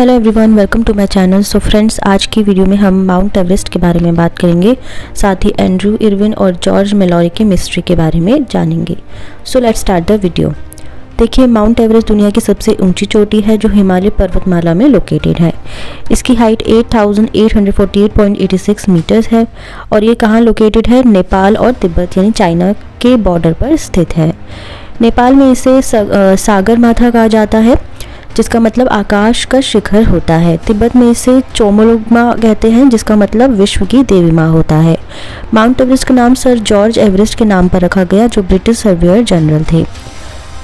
Hello everyone, welcome to my channel. So friends, आज की video में हम माउंट एवरेस्ट के बारे में बात करेंगे, साथ ही एंड्रयू इरविन और जॉर्ज मेलॉरी की मिस्ट्री के बारे में जानेंगे। So let's start the video. देखिए, माउंट एवरेस्ट दुनिया की सबसे ऊंची चोटी है जो हिमालय पर्वतमाला में लोकेटेड है। इसकी हाइट 8848.86 मीटर्स है और ये कहाँ लोकेटेड है? नेपाल और तिब्बत यानी चाइना के बॉर्डर पर स्थित है। नेपाल में इसे सागर माथा कहा जाता है, जिसका मतलब आकाश का शिखर होता है। तिब्बत में इसे चोमोलुंगमा कहते हैं, जिसका मतलब विश्व की देवी माँ होता है। माउंट एवरेस्ट का नाम सर जॉर्ज एवरेस्ट के नाम पर रखा गया, जो ब्रिटिश सर्वेयर जनरल थे।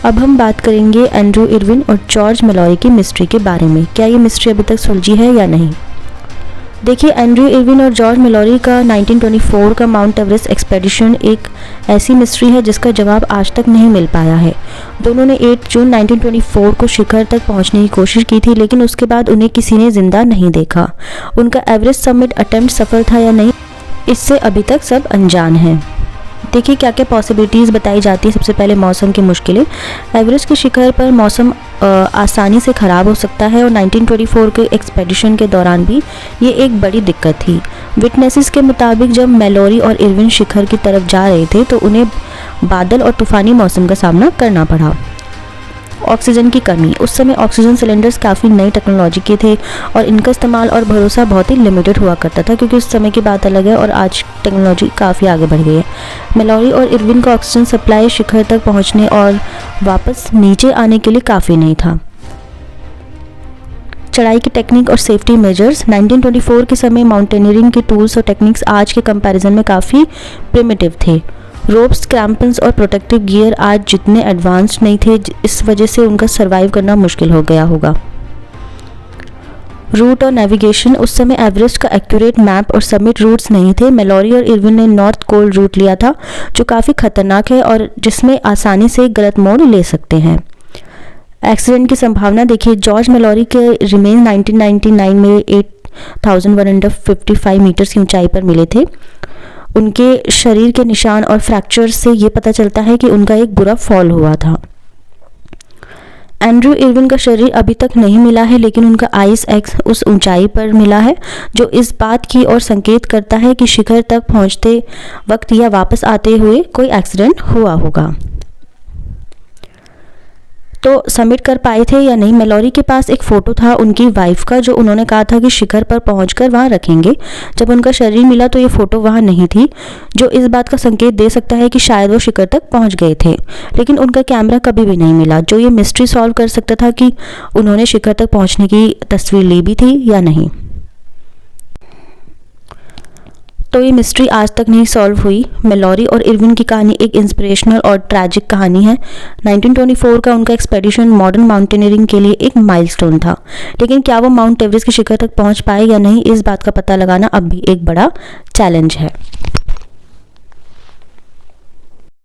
अब हम बात करेंगे एंड्रयू इरविन और जॉर्ज मेलॉरी की मिस्ट्री के बारे में। क्या ये मिस्ट्री अभी तक सुलझी है या नहीं? देखिए, एंड्रयू इरविन और जॉर्ज मेलॉरी का 1924 का माउंट एवरेस्ट एक्सपेडिशन एक ऐसी मिस्ट्री है जिसका जवाब आज तक नहीं मिल पाया है। दोनों ने 8 जून 1924 को शिखर तक पहुंचने की कोशिश की थी, लेकिन उसके बाद उन्हें किसी ने जिंदा नहीं देखा। उनका एवरेस्ट समिट अटेम्प्ट सफल था या नहीं, इससे अभी तक सब अनजान हैं। देखिए, क्या क्या पॉसिबिलिटीज़ बताई जाती है। सबसे पहले मौसम की मुश्किलें। एवरेस्ट के शिखर पर मौसम आसानी से ख़राब हो सकता है और 1924 के एक्सपेडिशन के दौरान भी ये एक बड़ी दिक्कत थी। विटनेसेस के मुताबिक जब मेलॉरी और इरविन शिखर की तरफ जा रहे थे तो उन्हें बादल और तूफ़ानी मौसम का सामना करना पड़ा। ऑक्सीजन की कमी। उस समय ऑक्सीजन सिलेंडर्स काफ़ी नई टेक्नोलॉजी के थे और इनका इस्तेमाल और भरोसा बहुत ही लिमिटेड हुआ करता था, क्योंकि उस समय की बात अलग है और आज टेक्नोलॉजी काफ़ी आगे बढ़ गई है। मेलॉरी और इरविन का ऑक्सीजन सप्लाई शिखर तक पहुंचने और वापस नीचे आने के लिए काफ़ी नहीं था। चढ़ाई की टेक्निक और सेफ्टी मेजर्स। 1924 के समय माउंटेनियरिंग के टूल्स और टेक्निक्स आज के कंपैरिजन में काफ़ी प्रिमिटिव थे। रोप्स, क्रैम्पन्स और प्रोटेक्टिव गियर आज जितने एडवांस्ड नहीं थे, इस वजह से उनका सर्वाइव करना मुश्किल हो गया होगा। रूट और नेविगेशन। उस समय एवरेस्ट का एक्यूरेट मैप और समिट रूट्स नहीं थे। मेलॉरी और इरविन ने नॉर्थ कोल्ड रूट लिया था, जो काफ़ी खतरनाक है और जिसमें आसानी से गलत मोड़ ले सकते हैं। एक्सीडेंट की संभावना। देखिए, जॉर्ज मेलॉरी के रिमेन 1999 में 8155 मीटर्स की ऊंचाई पर मिले थे। उनके शरीर के निशान और फ्रैक्चर से ये पता चलता है कि उनका एक बुरा फॉल हुआ था। एंड्रयू इरविन का शरीर अभी तक नहीं मिला है, लेकिन उनका आइस एक्स उस ऊंचाई पर मिला है, जो इस बात की ओर संकेत करता है कि शिखर तक पहुंचते वक्त या वापस आते हुए कोई एक्सीडेंट हुआ होगा। तो सबमिट कर पाए थे या नहीं? मेलॉरी के पास एक फ़ोटो था उनकी वाइफ का, जो उन्होंने कहा था कि शिखर पर पहुंचकर वहां रखेंगे। जब उनका शरीर मिला तो ये फ़ोटो वहां नहीं थी, जो इस बात का संकेत दे सकता है कि शायद वो शिखर तक पहुंच गए थे। लेकिन उनका कैमरा कभी भी नहीं मिला, जो ये मिस्ट्री सॉल्व कर सकता था कि उन्होंने शिखर तक पहुँचने की तस्वीर ली भी थी या नहीं। तो ये मिस्ट्री आज तक नहीं सॉल्व हुई। मेलॉरी और इरविन की कहानी एक इंस्पिरेशनल और ट्रैजिक कहानी है। 1924 का उनका एक्सपेडिशन मॉडर्न माउंटेनियरिंग के लिए एक माइलस्टोन था, लेकिन क्या वो माउंट एवरेस्ट के शिखर तक पहुंच पाए या नहीं, इस बात का पता लगाना अब भी एक बड़ा चैलेंज है।